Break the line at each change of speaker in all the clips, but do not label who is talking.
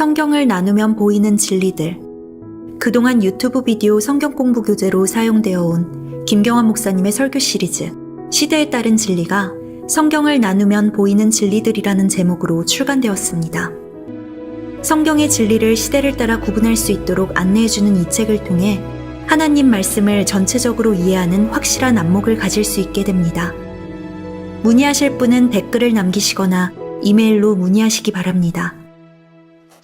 성경을 나누면 보이는 진리들. 그동안 유튜브 비디오 성경 공부 교재로 사용되어 온 김경환 목사님의 설교 시리즈 시대에 따른 진리가 성경을 나누면 보이는 진리들이라는 제목으로 출간되었습니다. 성경의 진리를 시대를 따라 구분할 수 있도록 안내해주는 이 책을 통해 하나님 말씀을 전체적으로 이해하는 확실한 안목을 가질 수 있게 됩니다. 문의하실 분은 댓글을 남기시거나 이메일로 문의하시기 바랍니다.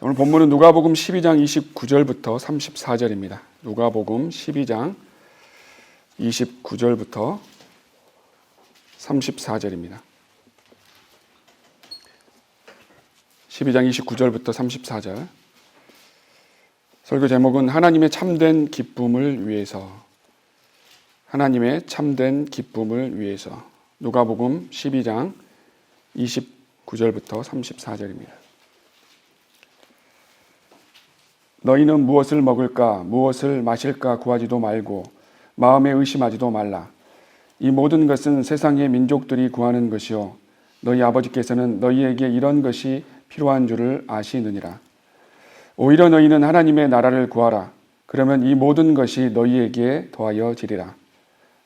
오늘 본문은 누가복음 12장 29절부터 34절입니다. 누가복음 12장 29절부터 34절입니다. 12장 29절부터 34절. 설교 제목은 하나님의 참된 기쁨을 위해서. 하나님의 참된 기쁨을 위해서. 누가복음 12장 29절부터 34절입니다. 너희는 무엇을 먹을까, 무엇을 마실까 구하지도 말고 마음에 의심하지도 말라. 이 모든 것은 세상의 민족들이 구하는 것이요 너희 아버지께서는 너희에게 이런 것이 필요한 줄을 아시느니라. 오히려 너희는 하나님의 나라를 구하라. 그러면 이 모든 것이 너희에게 더하여지리라.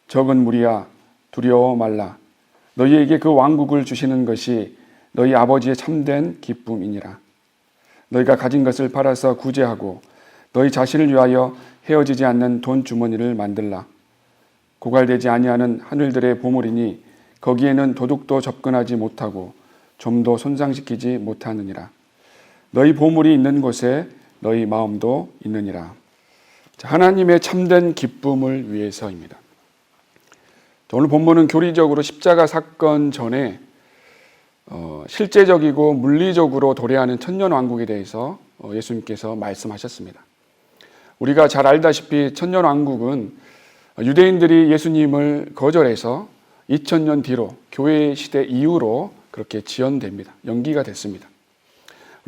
적은 무리야, 두려워 말라. 너희에게 그 왕국을 주시는 것이 너희 아버지의 참된 기쁨이니라. 너희가 가진 것을 팔아서 구제하고 너희 자신을 위하여 헤어지지 않는 돈 주머니를 만들라. 고갈되지 아니하는 하늘들의 보물이니 거기에는 도둑도 접근하지 못하고 좀도 손상시키지 못하느니라. 너희 보물이 있는 곳에 너희 마음도 있느니라. 하나님의 참된 기쁨을 위해서입니다. 오늘 본문은 교리적으로 십자가 사건 전에 실제적이고 물리적으로 도래하는 천년왕국에 대해서 예수님께서 말씀하셨습니다. 우리가 잘 알다시피 천년왕국은 유대인들이 예수님을 거절해서 2000년 뒤로 교회 시대 이후로 그렇게 지연됩니다. 연기가 됐습니다.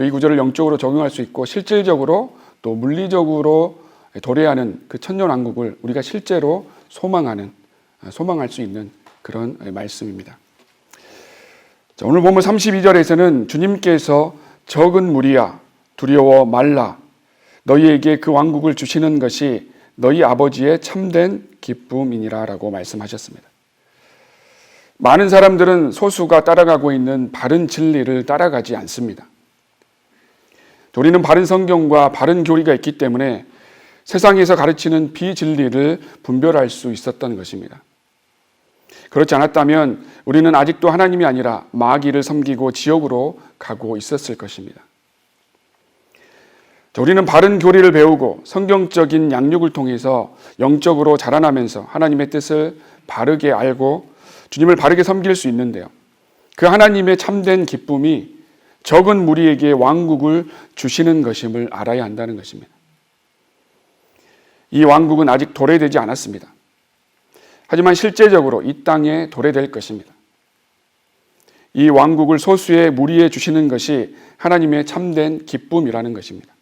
이 구절을 영적으로 적용할 수 있고 실질적으로 또 물리적으로 도래하는 그 천년왕국을 우리가 실제로 소망할 수 있는 그런 말씀입니다. 자, 오늘 보면 32절에서는 주님께서 적은 무리야 두려워 말라. 너희에게 그 왕국을 주시는 것이 너희 아버지의 참된 기쁨이니라 라고 말씀하셨습니다. 많은 사람들은 소수가 따라가고 있는 바른 진리를 따라가지 않습니다. 우리는 바른 성경과 바른 교리가 있기 때문에 세상에서 가르치는 비진리를 분별할 수 있었던 것입니다. 그렇지 않았다면 우리는 아직도 하나님이 아니라 마귀를 섬기고 지옥으로 가고 있었을 것입니다. 우리는 바른 교리를 배우고 성경적인 양육을 통해서 영적으로 자라나면서 하나님의 뜻을 바르게 알고 주님을 바르게 섬길 수 있는데요. 그 하나님의 참된 기쁨이 적은 무리에게 왕국을 주시는 것임을 알아야 한다는 것입니다. 이 왕국은 아직 도래되지 않았습니다. 하지만 실제적으로 이 땅에 도래될 것입니다. 이 왕국을 소수의 무리에 주시는 것이 하나님의 참된 기쁨이라는 것입니다.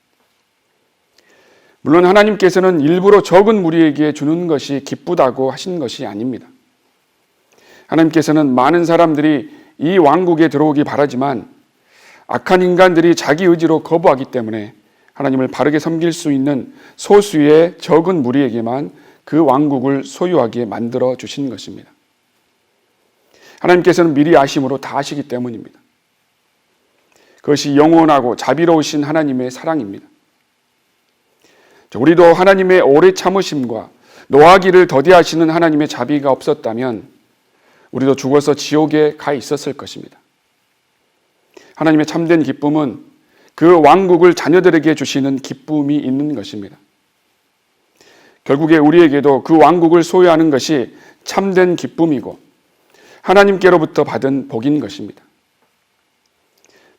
물론 하나님께서는 일부러 적은 무리에게 주는 것이 기쁘다고 하신 것이 아닙니다. 하나님께서는 많은 사람들이 이 왕국에 들어오기 바라지만 악한 인간들이 자기 의지로 거부하기 때문에 하나님을 바르게 섬길 수 있는 소수의 적은 무리에게만 그 왕국을 소유하게 만들어 주신 것입니다. 하나님께서는 미리 아심으로 다 아시기 때문입니다. 그것이 영원하고 자비로우신 하나님의 사랑입니다. 우리도 하나님의 오래 참으심과 노하기를 더디하시는 하나님의 자비가 없었다면 우리도 죽어서 지옥에 가 있었을 것입니다. 하나님의 참된 기쁨은 그 왕국을 자녀들에게 주시는 기쁨이 있는 것입니다. 결국에 우리에게도 그 왕국을 소유하는 것이 참된 기쁨이고 하나님께로부터 받은 복인 것입니다.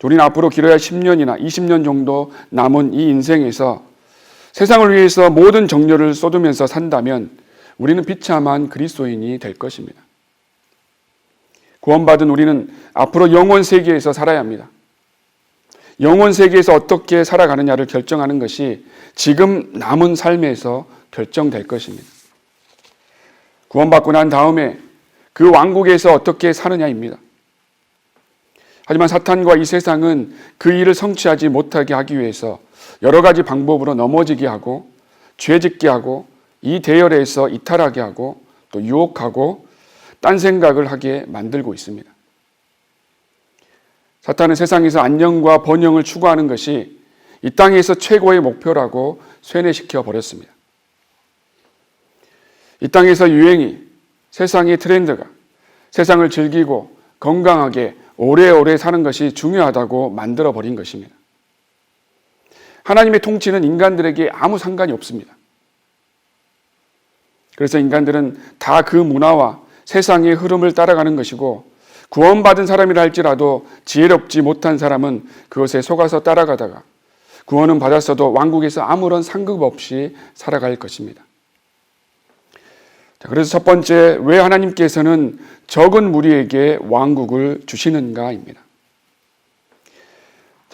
우리는 앞으로 길어야 10년이나 20년 정도 남은 이 인생에서 세상을 위해서 모든 정열을 쏟으면서 산다면 우리는 비참한 그리스도인이 될 것입니다. 구원받은 우리는 앞으로 영원 세계에서 살아야 합니다. 영원 세계에서 어떻게 살아가느냐를 결정하는 것이 지금 남은 삶에서 결정될 것입니다. 구원받고 난 다음에 그 왕국에서 어떻게 사느냐입니다. 하지만 사탄과 이 세상은 그 일을 성취하지 못하게 하기 위해서 여러 가지 방법으로 넘어지게 하고 죄짓게 하고 이 대열에서 이탈하게 하고 또 유혹하고 딴 생각을 하게 만들고 있습니다. 사탄은 세상에서 안녕과 번영을 추구하는 것이 이 땅에서 최고의 목표라고 쇠뇌시켜 버렸습니다. 이 땅에서 유행이, 세상의 트렌드가 세상을 즐기고 건강하게 오래오래 사는 것이 중요하다고 만들어버린 것입니다. 하나님의 통치는 인간들에게 아무 상관이 없습니다. 그래서 인간들은 다 그 문화와 세상의 흐름을 따라가는 것이고 구원받은 사람이라 할지라도 지혜롭지 못한 사람은 그것에 속아서 따라가다가 구원은 받았어도 왕국에서 아무런 상급 없이 살아갈 것입니다. 그래서 첫 번째, 왜 하나님께서는 적은 무리에게 왕국을 주시는가입니다.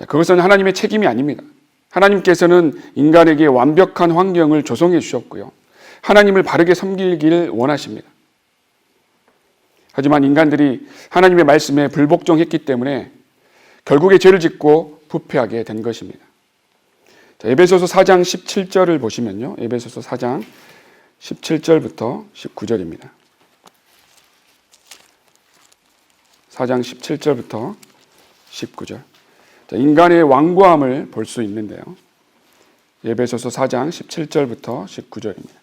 그것은 하나님의 책임이 아닙니다. 하나님께서는 인간에게 완벽한 환경을 조성해 주셨고요. 하나님을 바르게 섬기길 원하십니다. 하지만 인간들이 하나님의 말씀에 불복종했기 때문에 결국에 죄를 짓고 부패하게 된 것입니다. 에베소서 4장 17절을 보시면요. 에베소서 4장 17절부터 19절입니다. 4장 17절부터 19절. 인간의 완고함을 볼 수 있는데요. 에베소서 4장 17절부터 19절입니다.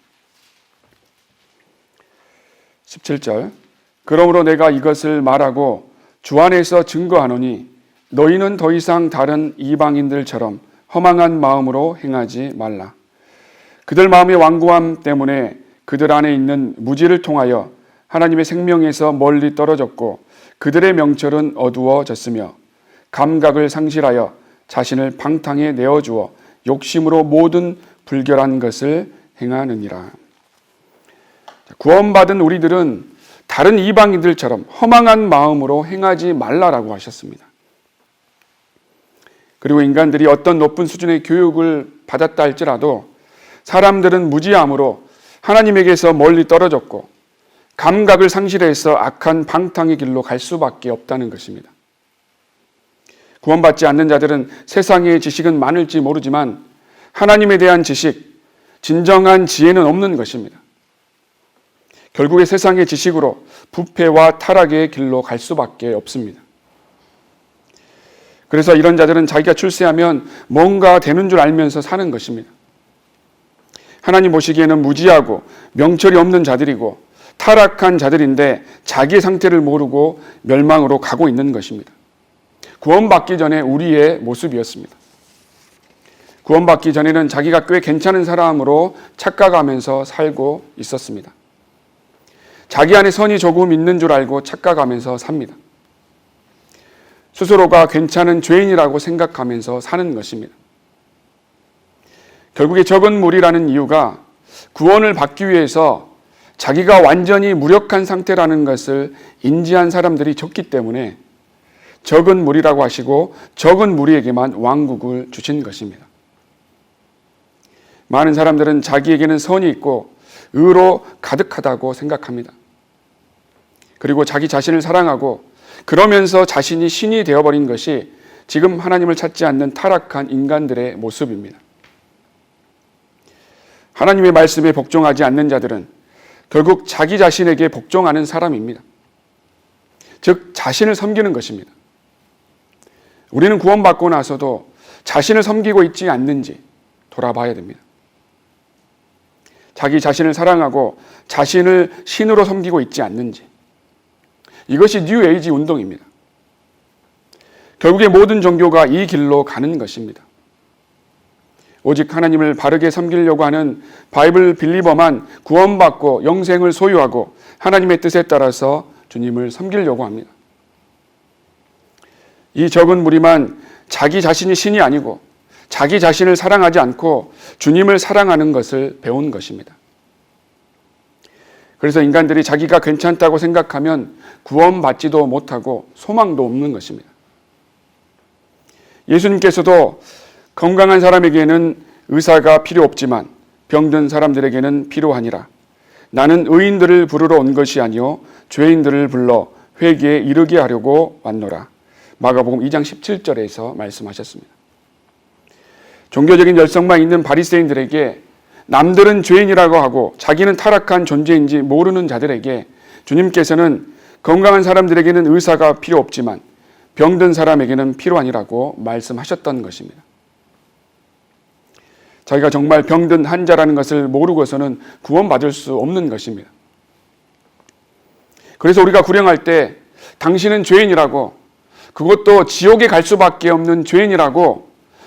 17절. 그러므로 내가 이것을 말하고 주 안에서 증거하노니 너희는 더 이상 다른 이방인들처럼 허망한 마음으로 행하지 말라. 그들 마음의 완고함 때문에 그들 안에 있는 무지를 통하여 하나님의 생명에서 멀리 떨어졌고 그들의 명철은 어두워졌으며 감각을 상실하여 자신을 방탕에 내어주어 욕심으로 모든 불결한 것을 행하느니라. 구원받은 우리들은 다른 이방인들처럼 허망한 마음으로 행하지 말라라고 하셨습니다. 그리고 인간들이 어떤 높은 수준의 교육을 받았다 할지라도 사람들은 무지함으로 하나님에게서 멀리 떨어졌고 감각을 상실해서 악한 방탕의 길로 갈 수밖에 없다는 것입니다. 구원받지 않는 자들은 세상의 지식은 많을지 모르지만 하나님에 대한 지식, 진정한 지혜는 없는 것입니다. 결국에 세상의 지식으로 부패와 타락의 길로 갈 수밖에 없습니다. 그래서 이런 자들은 자기가 출세하면 뭔가 되는 줄 알면서 사는 것입니다. 하나님 보시기에는 무지하고 명철이 없는 자들이고 타락한 자들인데 자기의 상태를 모르고 멸망으로 가고 있는 것입니다. 구원받기 전에 우리의 모습이었습니다. 구원받기 전에는 자기가 꽤 괜찮은 사람으로 착각하면서 살고 있었습니다. 자기 안에 선이 조금 있는 줄 알고 착각하면서 삽니다. 스스로가 괜찮은 죄인이라고 생각하면서 사는 것입니다. 결국에 적은 무리라는 이유가 구원을 받기 위해서 자기가 완전히 무력한 상태라는 것을 인지한 사람들이 적기 때문에 적은 무리라고 하시고 적은 무리에게만 왕국을 주신 것입니다. 많은 사람들은 자기에게는 선이 있고 의로 가득하다고 생각합니다. 그리고 자기 자신을 사랑하고 그러면서 자신이 신이 되어버린 것이 지금 하나님을 찾지 않는 타락한 인간들의 모습입니다. 하나님의 말씀에 복종하지 않는 자들은 결국 자기 자신에게 복종하는 사람입니다. 즉 자신을 섬기는 것입니다. 우리는 구원받고 나서도 자신을 섬기고 있지 않는지 돌아봐야 됩니다. 자기 자신을 사랑하고 자신을 신으로 섬기고 있지 않는지. 이것이 뉴 에이지 운동입니다. 결국에 모든 종교가 이 길로 가는 것입니다. 오직 하나님을 바르게 섬기려고 하는 바이블 빌리버만 구원받고 영생을 소유하고 하나님의 뜻에 따라서 주님을 섬기려고 합니다. 이 적은 무리만 자기 자신이 신이 아니고 자기 자신을 사랑하지 않고 주님을 사랑하는 것을 배운 것입니다. 그래서 인간들이 자기가 괜찮다고 생각하면 구원받지도 못하고 소망도 없는 것입니다. 예수님께서도 건강한 사람에게는 의사가 필요 없지만 병든 사람들에게는 필요하니라. 나는 의인들을 부르러 온 것이 아니요 죄인들을 불러 회개에 이르게 하려고 왔노라. 마가복음 2장 17절에서 말씀하셨습니다. 종교적인 열성만 있는 바리새인들에게 남들은 죄인이라고 하고 자기는 타락한 존재인지 모르는 자들에게 주님께서는 건강한 사람들에게는 의사가 필요 없지만 병든 사람에게는 필요하니라고 말씀하셨던 것입니다. 자기가 정말 병든 환자라는 것을 모르고서는 구원받을 수 없는 것입니다. 그래서 우리가 구령할 때 당신은 죄인이라고, 그것도 지옥에 갈 수밖에 없는 죄인이라고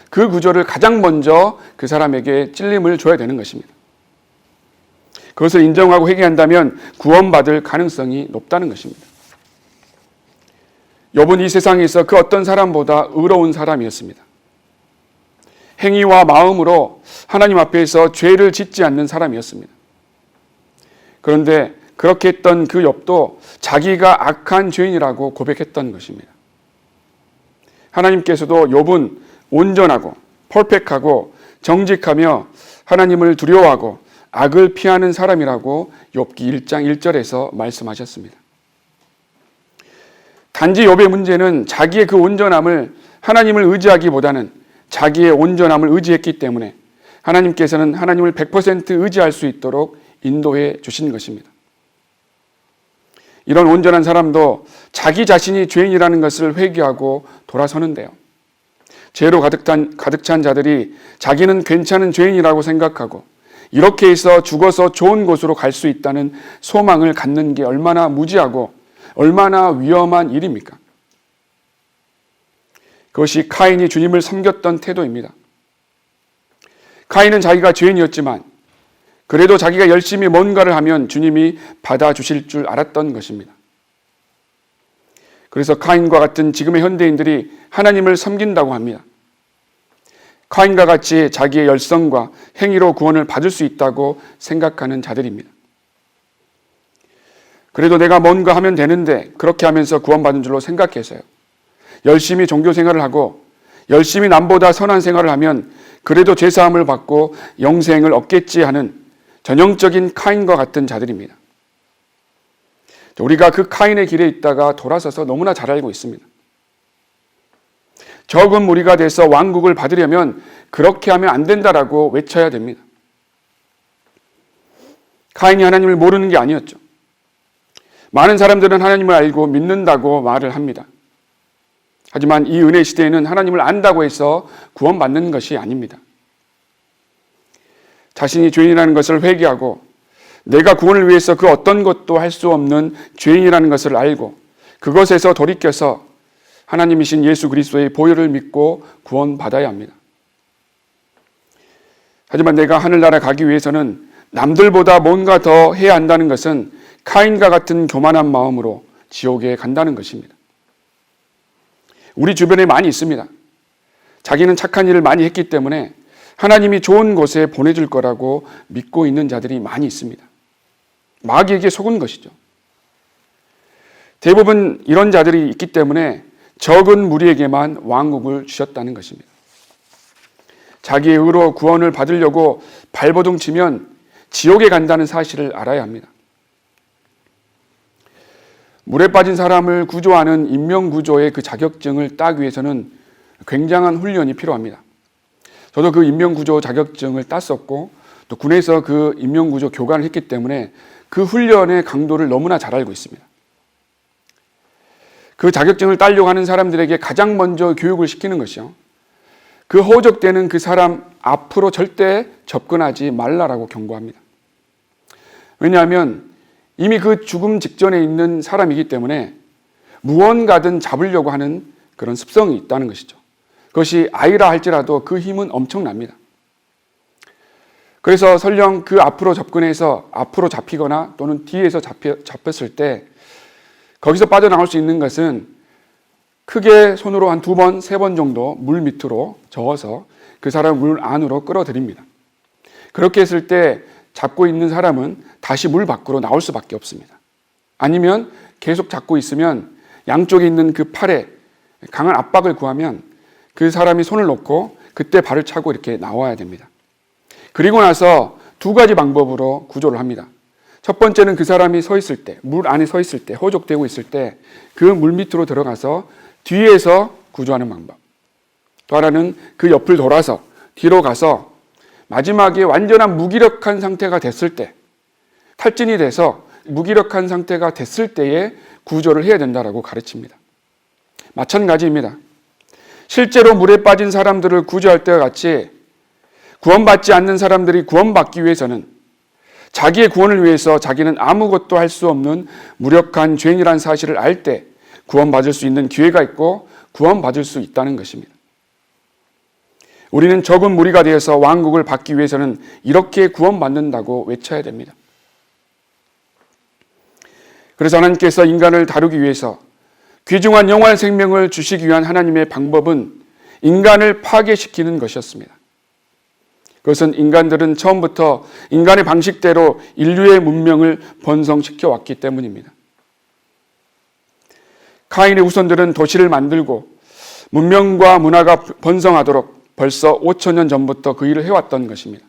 그 구절을 가장 먼저 그 사람에게 찔림을 줘야 되는 것입니다. 그것을 인정하고 회개한다면 구원받을 가능성이 높다는 것입니다. 욥은 이 세상에서 그 어떤 사람보다 의로운 사람이었습니다. 행위와 마음으로 하나님 앞에서 죄를 짓지 않는 사람이었습니다. 그런데 그렇게 했던 그 욥도 자기가 악한 죄인이라고 고백했던 것입니다. 하나님께서도 욥은 온전하고 퍼펙트하고 정직하며 하나님을 두려워하고 악을 피하는 사람이라고 욥기 1장 1절에서 말씀하셨습니다. 단지 욥의 문제는 자기의 그 온전함을 하나님을 의지하기보다는 자기의 온전함을 의지했기 때문에 하나님께서는 하나님을 100% 의지할 수 있도록 인도해 주신 것입니다. 이런 온전한 사람도 자기 자신이 죄인이라는 것을 회개하고 돌아서는데요. 죄로 가득 찬 자들이 자기는 괜찮은 죄인이라고 생각하고 이렇게 해서 죽어서 좋은 곳으로 갈 수 있다는 소망을 갖는 게 얼마나 무지하고 얼마나 위험한 일입니까? 그것이 카인이 주님을 섬겼던 태도입니다. 카인은 자기가 죄인이었지만 그래도 자기가 열심히 뭔가를 하면 주님이 받아주실 줄 알았던 것입니다. 그래서 카인과 같은 지금의 현대인들이 하나님을 섬긴다고 합니다. 카인과 같이 자기의 열성과 행위로 구원을 받을 수 있다고 생각하는 자들입니다. 그래도 내가 뭔가 하면 되는데 그렇게 하면서 구원받은 줄로 생각해서요. 열심히 종교 생활을 하고 열심히 남보다 선한 생활을 하면 그래도 죄사함을 받고 영생을 얻겠지 하는 전형적인 카인과 같은 자들입니다. 우리가 그 카인의 길에 있다가 돌아서서 너무나 잘 알고 있습니다. 적은 무리가 돼서 왕국을 받으려면 그렇게 하면 안 된다라고 외쳐야 됩니다. 카인이 하나님을 모르는 게 아니었죠. 많은 사람들은 하나님을 알고 믿는다고 말을 합니다. 하지만 이 은혜 시대에는 하나님을 안다고 해서 구원받는 것이 아닙니다. 자신이 죄인이라는 것을 회개하고 내가 구원을 위해서 그 어떤 것도 할 수 없는 죄인이라는 것을 알고 그것에서 돌이켜서 하나님이신 예수 그리스도의 보혈을 믿고 구원받아야 합니다. 하지만 내가 하늘나라 가기 위해서는 남들보다 뭔가 더 해야 한다는 것은 카인과 같은 교만한 마음으로 지옥에 간다는 것입니다. 우리 주변에 많이 있습니다. 자기는 착한 일을 많이 했기 때문에 하나님이 좋은 곳에 보내줄 거라고 믿고 있는 자들이 많이 있습니다. 마귀에게 속은 것이죠. 대부분 이런 자들이 있기 때문에 적은 무리에게만 왕국을 주셨다는 것입니다. 자기의 의로 구원을 받으려고 발버둥 치면 지옥에 간다는 사실을 알아야 합니다. 물에 빠진 사람을 구조하는 인명구조의 그 자격증을 따기 위해서는 굉장한 훈련이 필요합니다. 저도 그 인명구조 자격증을 땄었고 또 군에서 그 인명구조 교관을 했기 때문에 그 훈련의 강도를 너무나 잘 알고 있습니다. 그 자격증을 따려고 하는 사람들에게 가장 먼저 교육을 시키는 것이요. 그 호적되는 그 사람 앞으로 절대 접근하지 말라라고 경고합니다. 왜냐하면 이미 그 죽음 직전에 있는 사람이기 때문에 무언가든 잡으려고 하는 그런 습성이 있다는 것이죠. 그것이 아이라 할지라도 그 힘은 엄청납니다. 그래서 설령 그 앞으로 접근해서 앞으로 잡히거나 또는 뒤에서 잡혔을 때 거기서 빠져나올 수 있는 것은 크게 손으로 한 2번, 3번 정도 물 밑으로 저어서 그 사람을 물 안으로 끌어들입니다. 그렇게 했을 때 잡고 있는 사람은 다시 물 밖으로 나올 수밖에 없습니다. 아니면 계속 잡고 있으면 양쪽에 있는 그 팔에 강한 압박을 구하면 그 사람이 손을 놓고 그때 발을 차고 이렇게 나와야 됩니다. 그리고 나서 2가지 방법으로 구조를 합니다. 첫 번째는 그 사람이 서 있을 때, 물 안에 서 있을 때, 호적되고 있을 때 그 물 밑으로 들어가서 뒤에서 구조하는 방법. 또 하나는 그 옆을 돌아서 뒤로 가서 마지막에 완전한 무기력한 상태가 됐을 때, 탈진이 돼서 무기력한 상태가 됐을 때에 구조를 해야 된다라고 가르칩니다. 마찬가지입니다. 실제로 물에 빠진 사람들을 구조할 때와 같이 구원받지 않는 사람들이 구원받기 위해서는 자기의 구원을 위해서 자기는 아무것도 할 수 없는 무력한 죄인이라는 사실을 알 때 구원받을 수 있는 기회가 있고 구원받을 수 있다는 것입니다. 우리는 적은 무리가 되어서 왕국을 받기 위해서는 이렇게 구원받는다고 외쳐야 됩니다. 그래서 하나님께서 인간을 다루기 위해서 귀중한 영원한 생명을 주시기 위한 하나님의 방법은 인간을 파괴시키는 것이었습니다. 그것은 인간들은 처음부터 인간의 방식대로 인류의 문명을 번성시켜 왔기 때문입니다. 카인의 후손들은 도시를 만들고 문명과 문화가 번성하도록 벌써 5,000년 전부터 그 일을 해왔던 것입니다.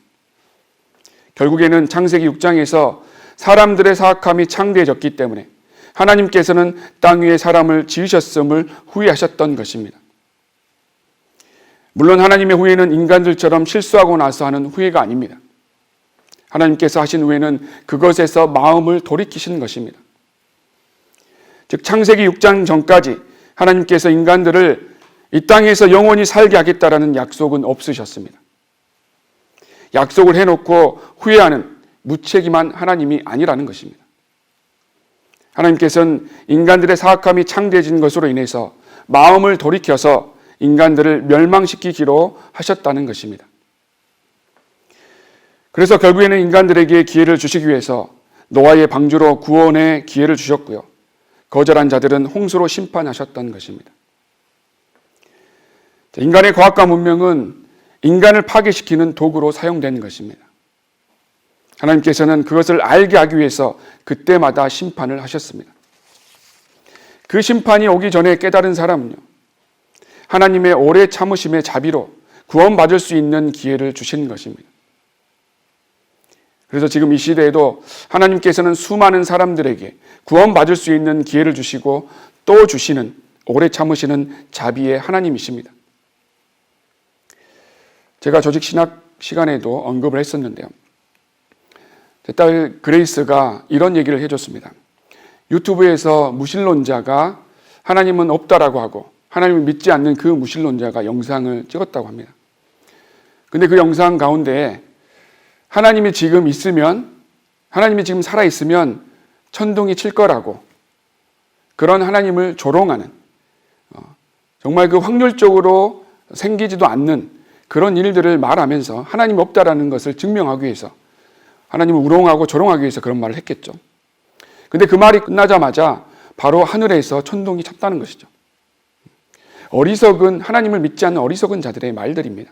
결국에는 창세기 6장에서 사람들의 사악함이 창대해졌기 때문에 하나님께서는 땅 위에 사람을 지으셨음을 후회하셨던 것입니다. 물론 하나님의 후회는 인간들처럼 실수하고 나서 하는 후회가 아닙니다. 하나님께서 하신 후회는 그것에서 마음을 돌이키신 것입니다. 즉 창세기 6장 전까지 하나님께서 인간들을 이 땅에서 영원히 살게 하겠다라는 약속은 없으셨습니다. 약속을 해놓고 후회하는 무책임한 하나님이 아니라는 것입니다. 하나님께서는 인간들의 사악함이 창대해진 것으로 인해서 마음을 돌이켜서 인간들을 멸망시키기로 하셨다는 것입니다. 그래서 결국에는 인간들에게 기회를 주시기 위해서 노아의 방주로 구원의 기회를 주셨고요. 거절한 자들은 홍수로 심판하셨던 것입니다. 인간의 과학과 문명은 인간을 파괴시키는 도구로 사용된 것입니다. 하나님께서는 그것을 알게 하기 위해서 그때마다 심판을 하셨습니다. 그 심판이 오기 전에 깨달은 사람은요, 하나님의 오래 참으심의 자비로 구원받을 수 있는 기회를 주신 것입니다. 그래서 지금 이 시대에도 하나님께서는 수많은 사람들에게 구원받을 수 있는 기회를 주시고 또 주시는 오래 참으시는 자비의 하나님이십니다. 제가 조직 신학 시간에도 언급을 했었는데요. 제 딸 그레이스가 이런 얘기를 해줬습니다. 유튜브에서 무신론자가 하나님은 없다라고 하고 하나님을 믿지 않는 그 무신론자가 영상을 찍었다고 합니다. 근데 그 영상 가운데 하나님이 지금 있으면, 하나님이 지금 살아있으면 천둥이 칠 거라고, 그런 하나님을 조롱하는, 정말 그 확률적으로 생기지도 않는 그런 일들을 말하면서 하나님이 없다라는 것을 증명하기 위해서, 하나님을 우롱하고 조롱하기 위해서 그런 말을 했겠죠. 근데 그 말이 끝나자마자 바로 하늘에서 천둥이 쳤다는 것이죠. 어리석은, 하나님을 믿지 않는 어리석은 자들의 말들입니다.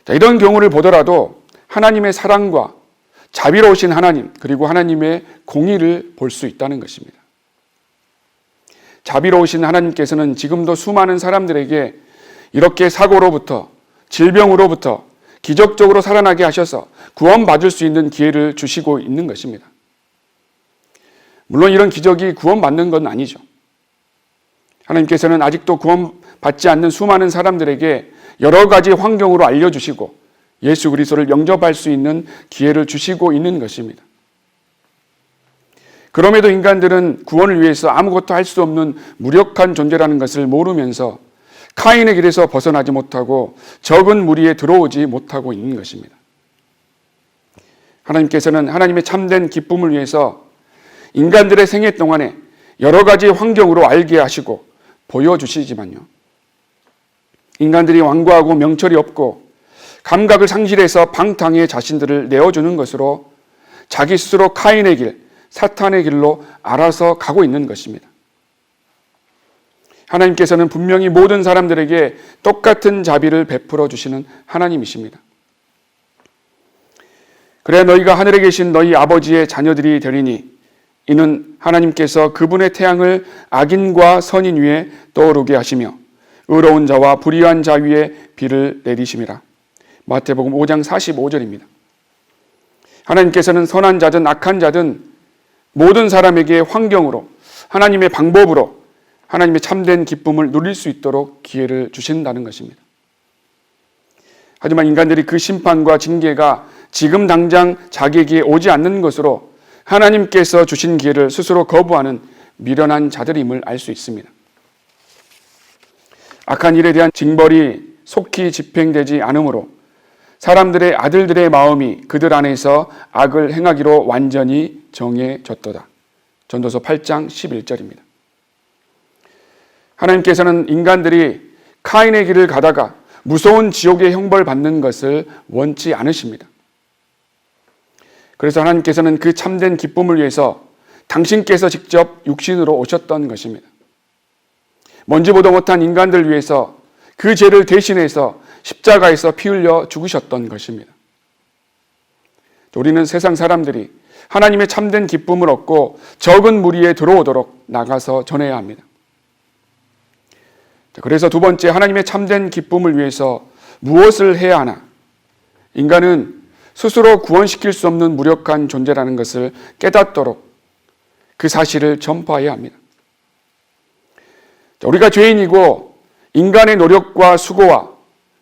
자, 이런 경우를 보더라도 하나님의 사랑과 자비로우신 하나님, 그리고 하나님의 공의를 볼 수 있다는 것입니다. 자비로우신 하나님께서는 지금도 수많은 사람들에게 이렇게 사고로부터, 질병으로부터 기적적으로 살아나게 하셔서 구원받을 수 있는 기회를 주시고 있는 것입니다. 물론 이런 기적이 구원받는 건 아니죠. 하나님께서는 아직도 구원받지 않는 수많은 사람들에게 여러 가지 환경으로 알려주시고 예수 그리스도를 영접할 수 있는 기회를 주시고 있는 것입니다. 그럼에도 인간들은 구원을 위해서 아무것도 할 수 없는 무력한 존재라는 것을 모르면서 카인의 길에서 벗어나지 못하고 적은 무리에 들어오지 못하고 있는 것입니다. 하나님께서는 하나님의 참된 기쁨을 위해서 인간들의 생애 동안에 여러 가지 환경으로 알게 하시고 보여주시지만요, 인간들이 완고하고 명철이 없고 감각을 상실해서 방탕에 자신들을 내어주는 것으로 자기 스스로 카인의 길, 사탄의 길로 알아서 가고 있는 것입니다. 하나님께서는 분명히 모든 사람들에게 똑같은 자비를 베풀어 주시는 하나님이십니다. 그래 너희가 하늘에 계신 너희 아버지의 자녀들이 되리니 이는 하나님께서 그분의 태양을 악인과 선인 위에 떠오르게 하시며 의로운 자와 불의한 자 위에 비를 내리심이라. 마태복음 5장 45절입니다. 하나님께서는 선한 자든 악한 자든 모든 사람에게 환경으로, 하나님의 방법으로 하나님의 참된 기쁨을 누릴 수 있도록 기회를 주신다는 것입니다. 하지만 인간들이 그 심판과 징계가 지금 당장 자기에게 오지 않는 것으로 하나님께서 주신 기회를 스스로 거부하는 미련한 자들임을 알 수 있습니다. 악한 일에 대한 징벌이 속히 집행되지 않으므로 사람들의 아들들의 마음이 그들 안에서 악을 행하기로 완전히 정해졌도다. 전도서 8장 11절입니다. 하나님께서는 인간들이 카인의 길을 가다가 무서운 지옥의 형벌 받는 것을 원치 않으십니다. 그래서 하나님께서는 그 참된 기쁨을 위해서 당신께서 직접 육신으로 오셨던 것입니다. 먼지 보도 못한 인간들 위해서 그 죄를 대신해서 십자가에서 피 흘려 죽으셨던 것입니다. 우리는 세상 사람들이 하나님의 참된 기쁨을 얻고 적은 무리에 들어오도록 나가서 전해야 합니다. 그래서 두 번째, 하나님의 참된 기쁨을 위해서 무엇을 해야 하나? 인간은 스스로 구원시킬 수 없는 무력한 존재라는 것을 깨닫도록 그 사실을 전파해야 합니다. 우리가 죄인이고 인간의 노력과 수고와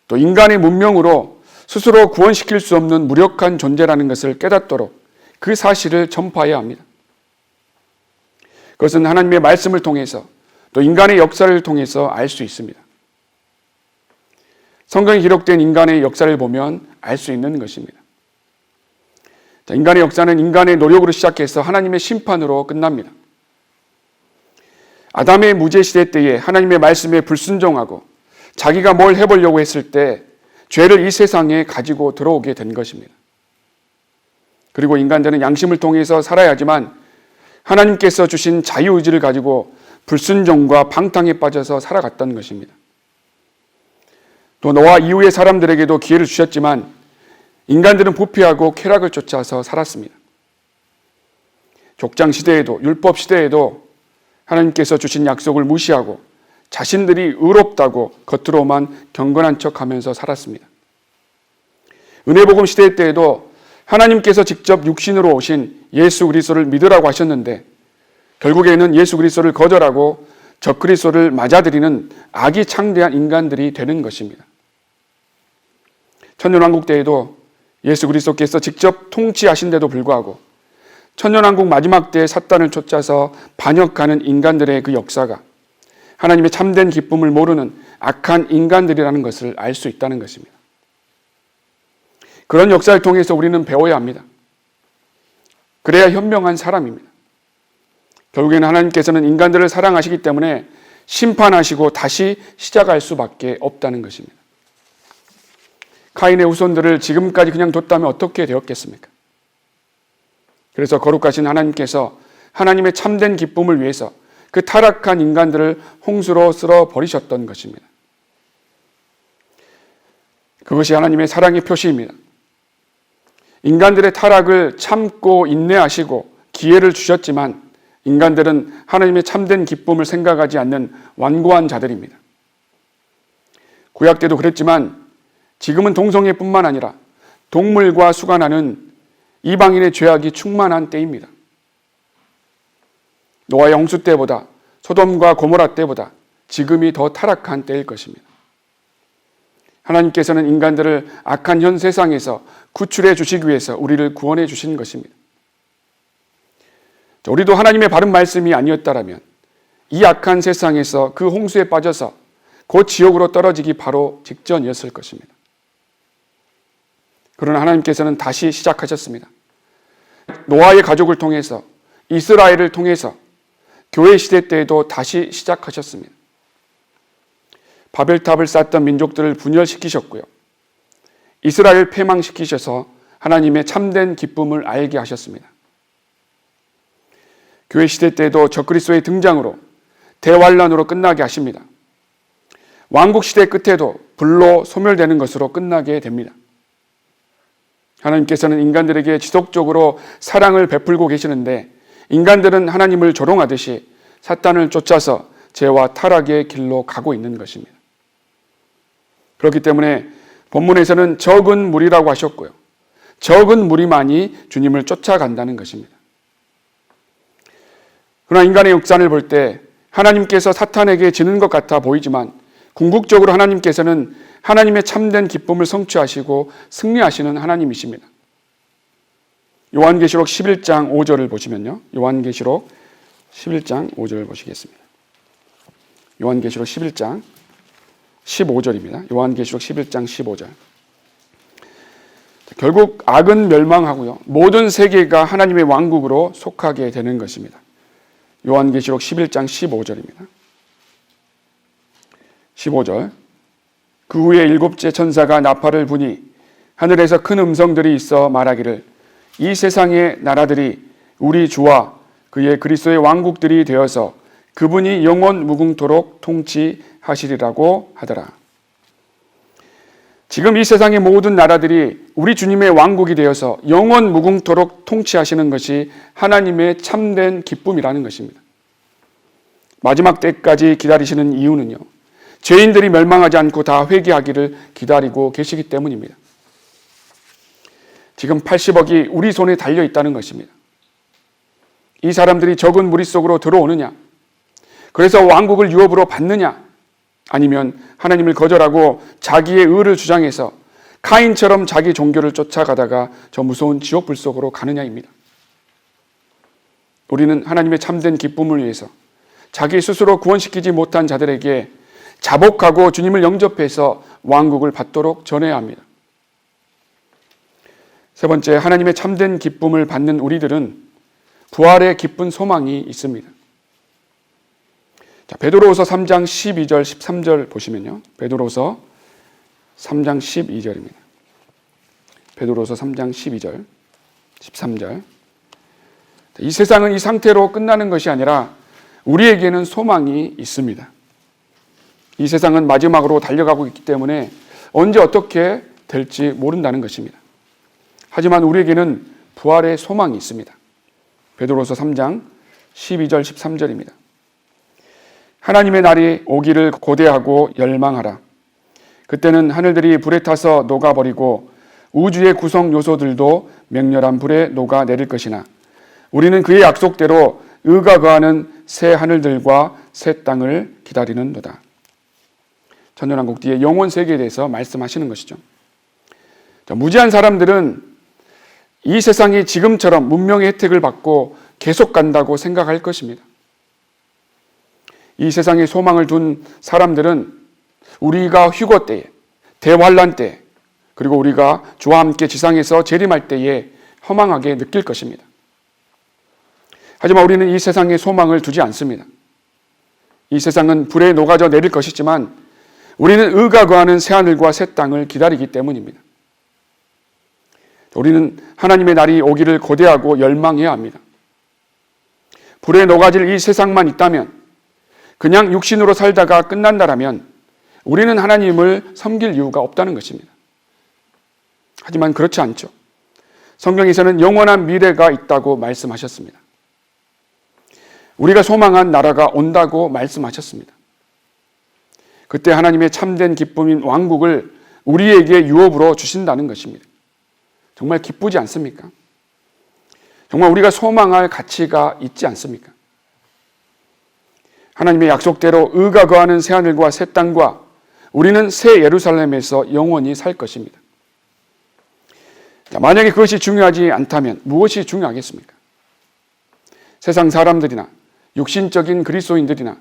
또 인간의 문명으로 스스로 구원시킬 수 없는 무력한 존재라는 것을 깨닫도록 그 사실을 전파해야 합니다. 그것은 하나님의 말씀을 통해서 또 인간의 역사를 통해서 알 수 있습니다. 성경에 기록된 인간의 역사를 보면 알 수 있는 것입니다. 인간의 역사는 인간의 노력으로 시작해서 하나님의 심판으로 끝납니다. 아담의 무죄시대 때에 하나님의 말씀에 불순종하고 자기가 뭘 해보려고 했을 때 죄를 이 세상에 가지고 들어오게 된 것입니다. 그리고 인간들은 양심을 통해서 살아야 하지만 하나님께서 주신 자유의지를 가지고 불순종과 방탕에 빠져서 살아갔던 것입니다. 또 노아 이후의 사람들에게도 기회를 주셨지만 인간들은 부패하고 쾌락을 쫓아서 살았습니다. 족장 시대에도 율법 시대에도 하나님께서 주신 약속을 무시하고 자신들이 의롭다고 겉으로만 경건한 척하면서 살았습니다. 은혜복음 시대 때에도 하나님께서 직접 육신으로 오신 예수 그리스도를 믿으라고 하셨는데 결국에는 예수 그리스도를 거절하고 적그리스도를 맞아들이는 악이 창대한 인간들이 되는 것입니다. 천년왕국 때에도 예수 그리스도께서 직접 통치하신데도 불구하고 천년왕국 마지막 때에 사탄을 쫓아서 반역하는 인간들의 그 역사가 하나님의 참된 기쁨을 모르는 악한 인간들이라는 것을 알 수 있다는 것입니다. 그런 역사를 통해서 우리는 배워야 합니다. 그래야 현명한 사람입니다. 결국에는 하나님께서는 인간들을 사랑하시기 때문에 심판하시고 다시 시작할 수밖에 없다는 것입니다. 카인의 후손들을 지금까지 그냥 뒀다면 어떻게 되었겠습니까? 그래서 거룩하신 하나님께서 하나님의 참된 기쁨을 위해서 그 타락한 인간들을 홍수로 쓸어 버리셨던 것입니다. 그것이 하나님의 사랑의 표시입니다. 인간들의 타락을 참고 인내하시고 기회를 주셨지만 인간들은 하나님의 참된 기쁨을 생각하지 않는 완고한 자들입니다. 구약 때도 그랬지만 지금은 동성애뿐만 아니라 동물과 수간하는 이방인의 죄악이 충만한 때입니다. 노아의 홍수 때보다 소돔과 고모라 때보다 지금이 더 타락한 때일 것입니다. 하나님께서는 인간들을 악한 현 세상에서 구출해 주시기 위해서 우리를 구원해 주신 것입니다. 우리도 하나님의 바른 말씀이 아니었다라면 이 악한 세상에서 그 홍수에 빠져서 곧 지옥으로 떨어지기 바로 직전이었을 것입니다. 그러나 하나님께서는 다시 시작하셨습니다. 노아의 가족을 통해서 이스라엘을 통해서 교회 시대 때에도 다시 시작하셨습니다. 바벨탑을 쌓았던 민족들을 분열시키셨고요. 이스라엘 패망시키셔서 하나님의 참된 기쁨을 알게 하셨습니다. 교회 시대 때에도 적그리스도의 등장으로 대환란으로 끝나게 하십니다. 왕국 시대 끝에도 불로 소멸되는 것으로 끝나게 됩니다. 하나님께서는 인간들에게 지속적으로 사랑을 베풀고 계시는데 인간들은 하나님을 조롱하듯이 사탄을 쫓아서 죄와 타락의 길로 가고 있는 것입니다. 그렇기 때문에 본문에서는 적은 무리라고 하셨고요. 적은 무리만이 주님을 쫓아간다는 것입니다. 그러나 인간의 역사를 볼 때 하나님께서 사탄에게 지는 것 같아 보이지만 궁극적으로 하나님께서는 하나님의 참된 기쁨을 성취하시고 승리하시는 하나님이십니다. 요한계시록 11장 5절을 보시면요. 요한계시록 11장 5절을 보시겠습니다. 요한계시록 11장 15절입니다. 요한계시록 11장 15절. 결국 악은 멸망하고요. 모든 세계가 하나님의 왕국으로 속하게 되는 것입니다. 요한계시록 11장 15절입니다. 15절. 그 후에 일곱째 천사가 나팔을 부니 하늘에서 큰 음성들이 있어 말하기를 이 세상의 나라들이 우리 주와 그의 그리스도의 왕국들이 되어서 그분이 영원 무궁토록 통치하시리라고 하더라. 지금 이 세상의 모든 나라들이 우리 주님의 왕국이 되어서 영원 무궁토록 통치하시는 것이 하나님의 참된 기쁨이라는 것입니다. 마지막 때까지 기다리시는 이유는요. 죄인들이 멸망하지 않고 다 회개하기를 기다리고 계시기 때문입니다. 지금 80억이 우리 손에 달려 있다는 것입니다. 이 사람들이 적은 무리 속으로 들어오느냐? 그래서 왕국을 유업으로 받느냐? 아니면 하나님을 거절하고 자기의 의를 주장해서 카인처럼 자기 종교를 쫓아가다가 저 무서운 지옥불 속으로 가느냐입니다. 우리는 하나님의 참된 기쁨을 위해서 자기 스스로 구원시키지 못한 자들에게 자복하고 주님을 영접해서 왕국을 받도록 전해야 합니다. 세 번째, 하나님의 참된 기쁨을 받는 우리들은 부활의 기쁜 소망이 있습니다. 자, 베드로후서 3장 12절 13절 보시면요. 베드로후서 3장 12절입니다. 베드로후서 3장 12절 13절. 이 세상은 이 상태로 끝나는 것이 아니라 우리에게는 소망이 있습니다. 이 세상은 마지막으로 달려가고 있기 때문에 언제 어떻게 될지 모른다는 것입니다. 하지만 우리에게는 부활의 소망이 있습니다. 베드로후서 3장 12절 13절입니다. 하나님의 날이 오기를 고대하고 열망하라. 그때는 하늘들이 불에 타서 녹아버리고 우주의 구성 요소들도 맹렬한 불에 녹아내릴 것이나 우리는 그의 약속대로 의가 거하는 새 하늘들과 새 땅을 기다리는도다. 천년왕국 뒤에 영원 세계에 대해서 말씀하시는 것이죠. 무지한 사람들은 이 세상이 지금처럼 문명의 혜택을 받고 계속 간다고 생각할 것입니다. 이 세상에 소망을 둔 사람들은 우리가 휴거 때에, 대환란 때, 그리고 우리가 주와 함께 지상에서 재림할 때에 허망하게 느낄 것입니다. 하지만 우리는 이 세상에 소망을 두지 않습니다. 이 세상은 불에 녹아져 내릴 것이지만 우리는 의가 거하는 새하늘과 새 땅을 기다리기 때문입니다. 우리는 하나님의 날이 오기를 고대하고 열망해야 합니다. 불에 녹아질 이 세상만 있다면, 그냥 육신으로 살다가 끝난다라면 우리는 하나님을 섬길 이유가 없다는 것입니다. 하지만 그렇지 않죠. 성경에서는 영원한 미래가 있다고 말씀하셨습니다. 우리가 소망한 나라가 온다고 말씀하셨습니다. 그때 하나님의 참된 기쁨인 왕국을 우리에게 유업으로 주신다는 것입니다. 정말 기쁘지 않습니까? 정말 우리가 소망할 가치가 있지 않습니까? 하나님의 약속대로 의가 거하는 새하늘과 새 땅과 우리는 새 예루살렘에서 영원히 살 것입니다. 만약에 그것이 중요하지 않다면 무엇이 중요하겠습니까? 세상 사람들이나 육신적인 그리스도인들이나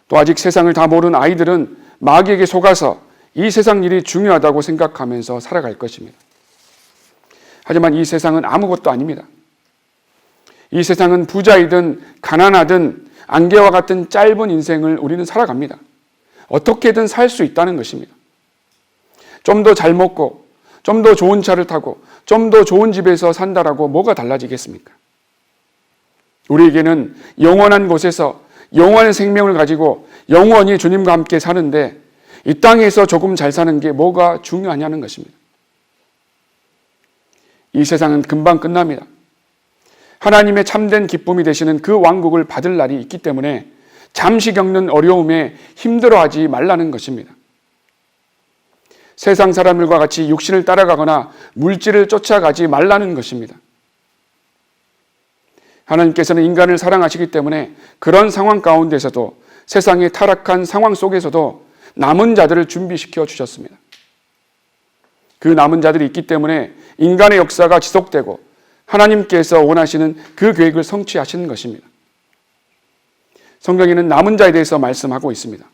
또 아직 세상을 다 모르는 아이들은 마귀에게 속아서 이 세상 일이 중요하다고 생각하면서 살아갈 것입니다. 하지만 이 세상은 아무것도 아닙니다. 이 세상은 부자이든 가난하든 안개와 같은 짧은 인생을 우리는 살아갑니다. 어떻게든 살 수 있다는 것입니다. 좀 더 잘 먹고 좀 더 좋은 차를 타고 좀 더 좋은 집에서 산다라고 뭐가 달라지겠습니까? 우리에게는 영원한 곳에서 영원한 생명을 가지고 영원히 주님과 함께 사는데 이 땅에서 조금 잘 사는 게 뭐가 중요하냐는 것입니다. 이 세상은 금방 끝납니다. 하나님의 참된 기쁨이 되시는 그 왕국을 받을 날이 있기 때문에 잠시 겪는 어려움에 힘들어하지 말라는 것입니다. 세상 사람들과 같이 육신을 따라가거나 물질을 쫓아가지 말라는 것입니다. 하나님께서는 인간을 사랑하시기 때문에 그런 상황 가운데서도, 세상의 타락한 상황 속에서도 남은 자들을 준비시켜 주셨습니다. 그 남은 자들이 있기 때문에 인간의 역사가 지속되고 하나님께서 원하시는 그 계획을 성취하시는 것입니다. 성경에는 남은 자에 대해서 말씀하고 있습니다.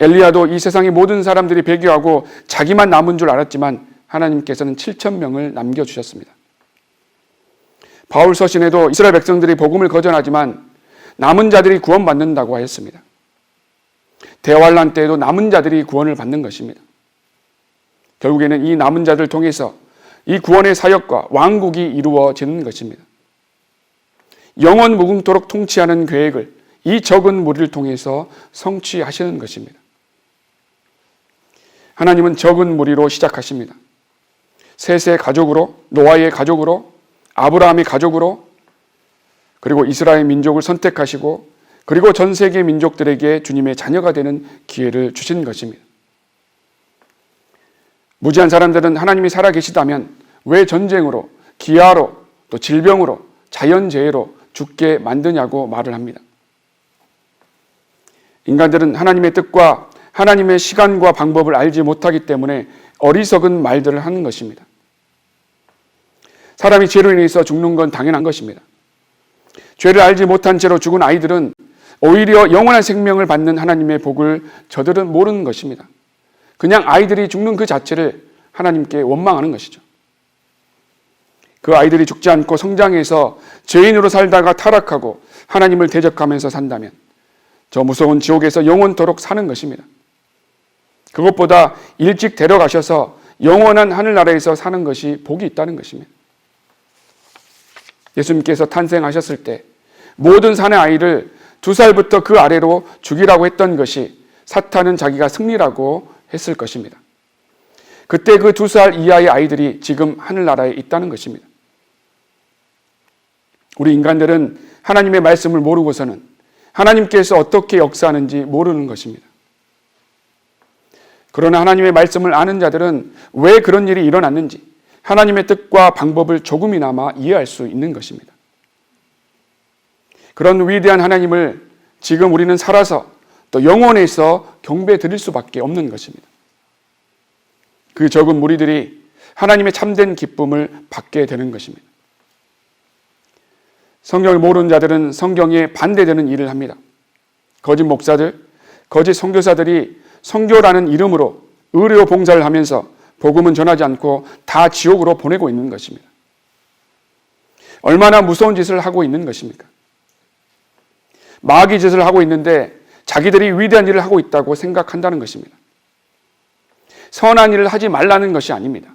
엘리야도 이 세상의 모든 사람들이 배교하고 자기만 남은 줄 알았지만 하나님께서는 7,000명을 남겨주셨습니다. 바울 서신에도 이스라엘 백성들이 복음을 거절하지만 남은 자들이 구원받는다고 하였습니다. 대환란 때에도 남은 자들이 구원을 받는 것입니다. 결국에는 이 남은 자들을 통해서 이 구원의 사역과 왕국이 이루어지는 것입니다. 영원 무궁토록 통치하는 계획을 이 적은 무리를 통해서 성취하시는 것입니다. 하나님은 적은 무리로 시작하십니다. 셋의 가족으로, 노아의 가족으로, 아브라함의 가족으로, 그리고 이스라엘 민족을 선택하시고 그리고 전 세계 민족들에게 주님의 자녀가 되는 기회를 주신 것입니다. 무지한 사람들은 하나님이 살아계시다면 왜 전쟁으로, 기아로, 또 질병으로, 자연재해로 죽게 만드냐고 말을 합니다. 인간들은 하나님의 뜻과 하나님의 시간과 방법을 알지 못하기 때문에 어리석은 말들을 하는 것입니다. 사람이 죄로 인해서 죽는 건 당연한 것입니다. 죄를 알지 못한 채로 죽은 아이들은 오히려 영원한 생명을 받는 하나님의 복을 저들은 모르는 것입니다. 그냥 아이들이 죽는 그 자체를 하나님께 원망하는 것이죠. 그 아이들이 죽지 않고 성장해서 죄인으로 살다가 타락하고 하나님을 대적하면서 산다면 저 무서운 지옥에서 영원토록 사는 것입니다. 그것보다 일찍 데려가셔서 영원한 하늘나라에서 사는 것이 복이 있다는 것입니다. 예수님께서 탄생하셨을 때 모든 산의 아이를 2살부터 그 아래로 죽이라고 했던 것이 사탄은 자기가 승리라고 했을 것입니다. 그때 그 2살 이하의 아이들이 지금 하늘나라에 있다는 것입니다. 우리 인간들은 하나님의 말씀을 모르고서는 하나님께서 어떻게 역사하는지 모르는 것입니다. 그러나 하나님의 말씀을 아는 자들은 왜 그런 일이 일어났는지 하나님의 뜻과 방법을 조금이나마 이해할 수 있는 것입니다. 그런 위대한 하나님을 지금 우리는 살아서 또 영원에서 경배 드릴 수밖에 없는 것입니다. 그 적은 무리들이 하나님의 참된 기쁨을 받게 되는 것입니다. 성경을 모르는 자들은 성경에 반대되는 일을 합니다. 거짓 목사들, 거짓 선교사들이 선교라는 이름으로 의료 봉사를 하면서 복음은 전하지 않고 다 지옥으로 보내고 있는 것입니다. 얼마나 무서운 짓을 하고 있는 것입니까? 마귀 짓을 하고 있는데 자기들이 위대한 일을 하고 있다고 생각한다는 것입니다. 선한 일을 하지 말라는 것이 아닙니다.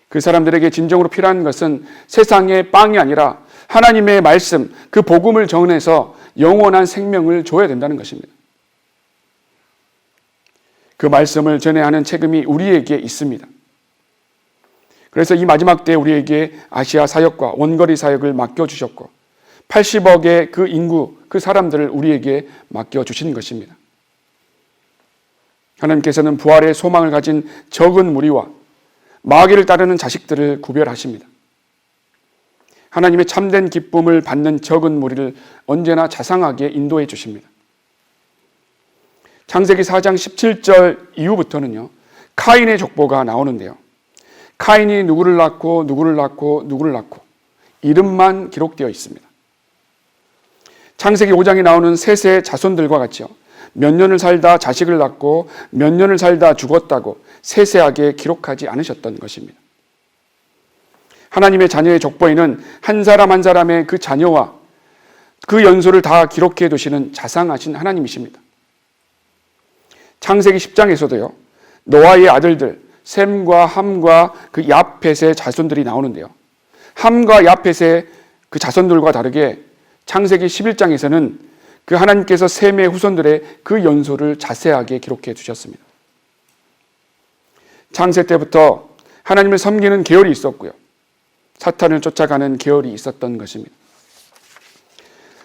그 사람들에게 진정으로 필요한 것은 세상의 빵이 아니라 하나님의 말씀, 그 복음을 전해서 영원한 생명을 줘야 된다는 것입니다. 그 말씀을 전해야 하는 책임이 우리에게 있습니다. 그래서 이 마지막 때 우리에게 아시아 사역과 원거리 사역을 맡겨주셨고 80억의 그 인구, 그 사람들을 우리에게 맡겨주신 것입니다. 하나님께서는 부활의 소망을 가진 적은 무리와 마귀를 따르는 자식들을 구별하십니다. 하나님의 참된 기쁨을 받는 적은 무리를 언제나 자상하게 인도해 주십니다. 창세기 4장 17절 이후부터는요, 카인의 족보가 나오는데요. 카인이 누구를 낳고 누구를 낳고 누구를 낳고 이름만 기록되어 있습니다. 창세기 5장에 나오는 셋의 자손들과 같이요, 몇 년을 살다 자식을 낳고 몇 년을 살다 죽었다고 세세하게 기록하지 않으셨던 것입니다. 하나님의 자녀의 족보에는 한 사람 한 사람의 그 자녀와 그 연소를 다 기록해 두시는 자상하신 하나님이십니다. 창세기 10장에서도요, 노아의 아들들 셈과 함과 그 야펫의 자손들이 나오는데요, 함과 야펫의 그 자손들과 다르게 창세기 11장에서는 그 하나님께서 셈의 후손들의 그 연소를 자세하게 기록해 주셨습니다. 창세 때부터 하나님을 섬기는 계열이 있었고요, 사탄을 쫓아가는 계열이 있었던 것입니다.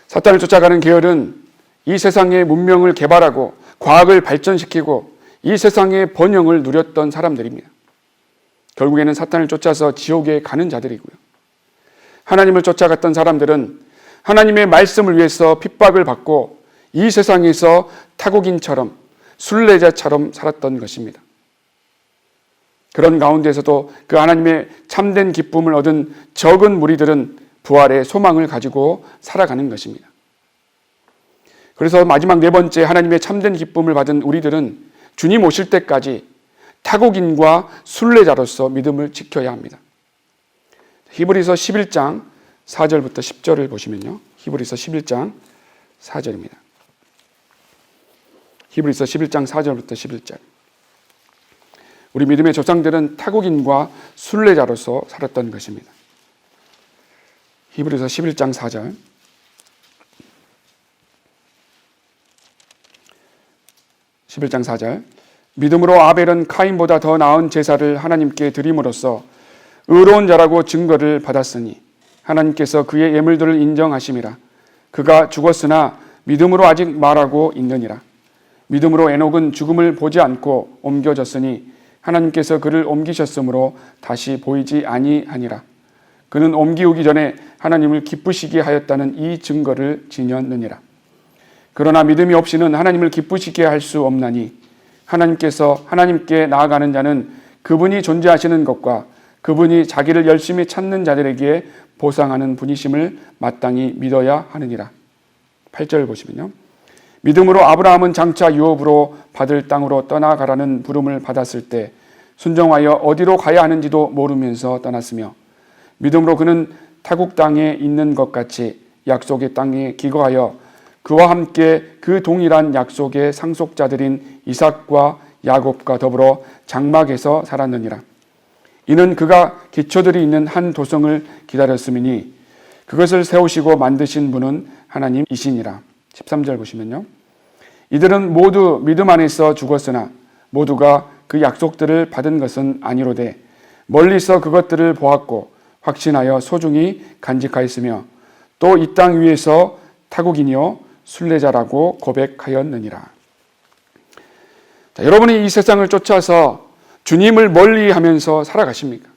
사탄을 쫓아가는 계열은 이 세상의 문명을 개발하고 과학을 발전시키고 이 세상의 번영을 누렸던 사람들입니다. 결국에는 사탄을 쫓아서 지옥에 가는 자들이고요. 하나님을 쫓아갔던 사람들은 하나님의 말씀을 위해서 핍박을 받고 이 세상에서 타국인처럼 순례자처럼 살았던 것입니다. 그런 가운데서도 그 하나님의 참된 기쁨을 얻은 적은 무리들은 부활의 소망을 가지고 살아가는 것입니다. 그래서 마지막 네 번째, 하나님의 참된 기쁨을 받은 우리들은 주님 오실 때까지 타국인과 순례자로서 믿음을 지켜야 합니다. 히브리서 11장 4절부터 10절을 보시면요. 히브리서 11장 4절입니다. 히브리서 11장 4절부터 11절. 우리 믿음의 조상들은 타국인과 순례자로서 살았던 것입니다. 히브리서 11장 4절. 믿음으로 아벨은 카인보다 더 나은 제사를 하나님께 드림으로써 의로운 자라고 증거를 받았으니 하나님께서 그의 예물들을 인정하심이라. 그가 죽었으나 믿음으로 아직 말하고 있느니라. 믿음으로 에녹은 죽음을 보지 않고 옮겨졌으니 하나님께서 그를 옮기셨으므로 다시 보이지 아니하니라. 그는 옮기우기 전에 하나님을 기쁘시게 하였다는 이 증거를 지녔느니라. 그러나 믿음이 없이는 하나님을 기쁘시게 할 수 없나니 하나님께 나아가는 자는 그분이 존재하시는 것과 그분이 자기를 열심히 찾는 자들에게 보상하는 분이심을 마땅히 믿어야 하느니라. 8절 보시면요. 믿음으로 아브라함은 장차 유업으로 받을 땅으로 떠나가라는 부름을 받았을 때 순종하여 어디로 가야 하는지도 모르면서 떠났으며 믿음으로 그는 타국 땅에 있는 것 같이 약속의 땅에 기거하여 그와 함께 그 동일한 약속의 상속자들인 이삭과 야곱과 더불어 장막에서 살았느니라. 이는 그가 기초들이 있는 한 도성을 기다렸음이니 그것을 세우시고 만드신 분은 하나님이시니라. 13절 보시면요. 이들은 모두 믿음 안에서 죽었으나 모두가 그 약속들을 받은 것은 아니로되 멀리서 그것들을 보았고 확신하여 소중히 간직하였으며 또 이 땅 위에서 타국인이요 순례자라고 고백하였느니라. 자, 여러분이 이 세상을 쫓아서 주님을 멀리하면서 살아가십니까?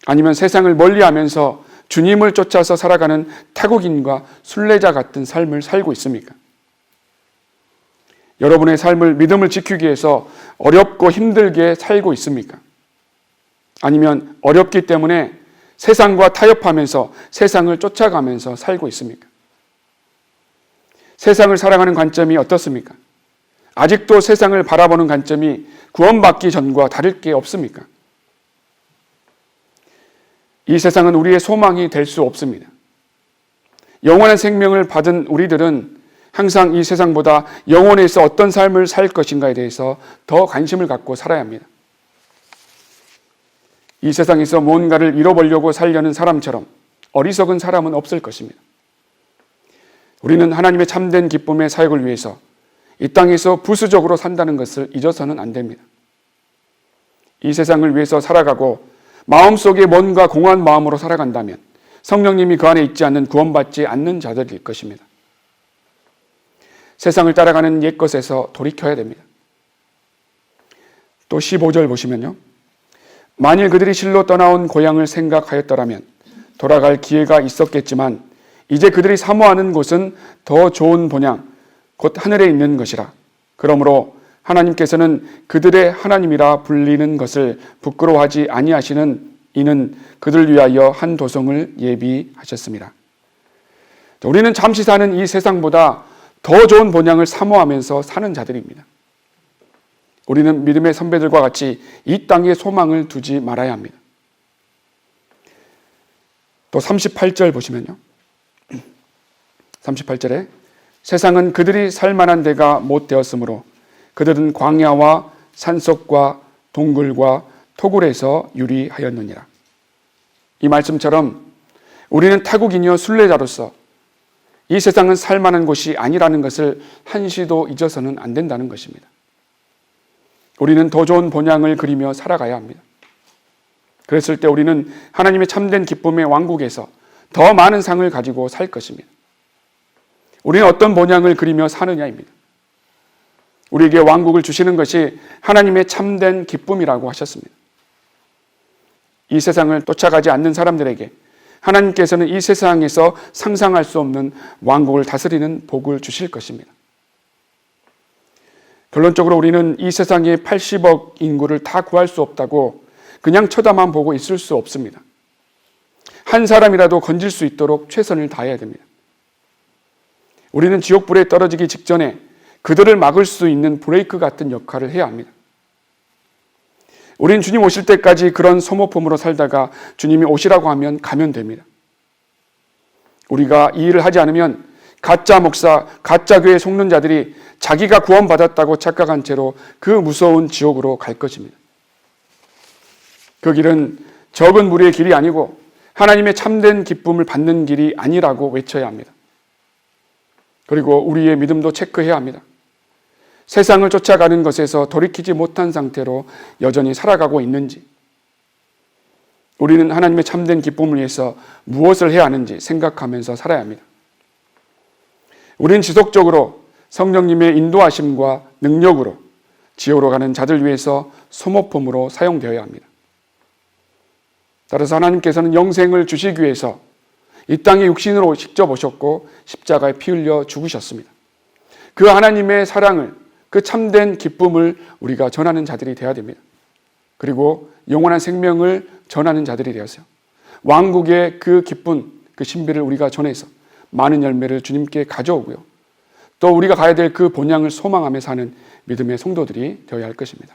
아니면 세상을 멀리하면서 주님을 쫓아서 살아가는 타국인과 순례자 같은 삶을 살고 있습니까? 여러분의 삶을 믿음을 지키기 위해서 어렵고 힘들게 살고 있습니까? 아니면 어렵기 때문에 세상과 타협하면서 세상을 쫓아가면서 살고 있습니까? 세상을 살아가는 관점이 어떻습니까? 아직도 세상을 바라보는 관점이 구원받기 전과 다를 게 없습니까? 이 세상은 우리의 소망이 될 수 없습니다. 영원한 생명을 받은 우리들은 항상 이 세상보다 영혼에서 어떤 삶을 살 것인가에 대해서 더 관심을 갖고 살아야 합니다. 이 세상에서 뭔가를 잃어보려고 살려는 사람처럼 어리석은 사람은 없을 것입니다. 우리는 하나님의 참된 기쁨의 사역을 위해서 이 땅에서 부수적으로 산다는 것을 잊어서는 안 됩니다. 이 세상을 위해서 살아가고 마음속에 뭔가 공허한 마음으로 살아간다면 성령님이 그 안에 있지 않는 구원받지 않는 자들일 것입니다. 세상을 따라가는 옛것에서 돌이켜야 됩니다. 또 15절 보시면요. 만일 그들이 실로 떠나온 고향을 생각하였더라면 돌아갈 기회가 있었겠지만 이제 그들이 사모하는 곳은 더 좋은 본향 곧 하늘에 있는 것이라. 그러므로 하나님께서는 그들의 하나님이라 불리는 것을 부끄러워하지 아니하시는 이는 그들 위하여 한 도성을 예비하셨습니다. 우리는 잠시 사는 이 세상보다 더 좋은 본향을 사모하면서 사는 자들입니다. 우리는 믿음의 선배들과 같이 이 땅에 소망을 두지 말아야 합니다. 또 38절 보시면요. 38절에 세상은 그들이 살만한 데가 못 되었으므로 그들은 광야와 산속과 동굴과 토굴에서 유리하였느니라. 이 말씀처럼 우리는 타국인이요 순례자로서 이 세상은 살만한 곳이 아니라는 것을 한시도 잊어서는 안 된다는 것입니다. 우리는 더 좋은 본향을 그리며 살아가야 합니다. 그랬을 때 우리는 하나님의 참된 기쁨의 왕국에서 더 많은 상을 가지고 살 것입니다. 우리는 어떤 본향을 그리며 사느냐입니다. 우리에게 왕국을 주시는 것이 하나님의 참된 기쁨이라고 하셨습니다. 이 세상을 쫓아가지 않는 사람들에게 하나님께서는 이 세상에서 상상할 수 없는 왕국을 다스리는 복을 주실 것입니다. 결론적으로 우리는 이 세상의 80억 인구를 다 구할 수 없다고 그냥 쳐다만 보고 있을 수 없습니다. 한 사람이라도 건질 수 있도록 최선을 다해야 됩니다. 우리는 지옥불에 떨어지기 직전에 그들을 막을 수 있는 브레이크 같은 역할을 해야 합니다. 우린 주님 오실 때까지 그런 소모품으로 살다가 주님이 오시라고 하면 가면 됩니다. 우리가 이 일을 하지 않으면 가짜 목사, 가짜 교회 속는 자들이 자기가 구원받았다고 착각한 채로 그 무서운 지옥으로 갈 것입니다. 그 길은 적은 무리의 길이 아니고 하나님의 참된 기쁨을 받는 길이 아니라고 외쳐야 합니다. 그리고 우리의 믿음도 체크해야 합니다. 세상을 쫓아가는 것에서 돌이키지 못한 상태로 여전히 살아가고 있는지, 우리는 하나님의 참된 기쁨을 위해서 무엇을 해야 하는지 생각하면서 살아야 합니다. 우리는 지속적으로 성령님의 인도하심과 능력으로 지옥으로 가는 자들 위해서 소모품으로 사용되어야 합니다. 따라서 하나님께서는 영생을 주시기 위해서 이 땅에 육신으로 직접 오셨고 십자가에 피 흘려 죽으셨습니다. 그 하나님의 사랑을, 그 참된 기쁨을 우리가 전하는 자들이 되어야 됩니다. 그리고 영원한 생명을 전하는 자들이 되어서 왕국의 그 기쁜, 그 신비를 우리가 전해서 많은 열매를 주님께 가져오고요. 또 우리가 가야 될 그 본향을 소망하며 사는 믿음의 성도들이 되어야 할 것입니다.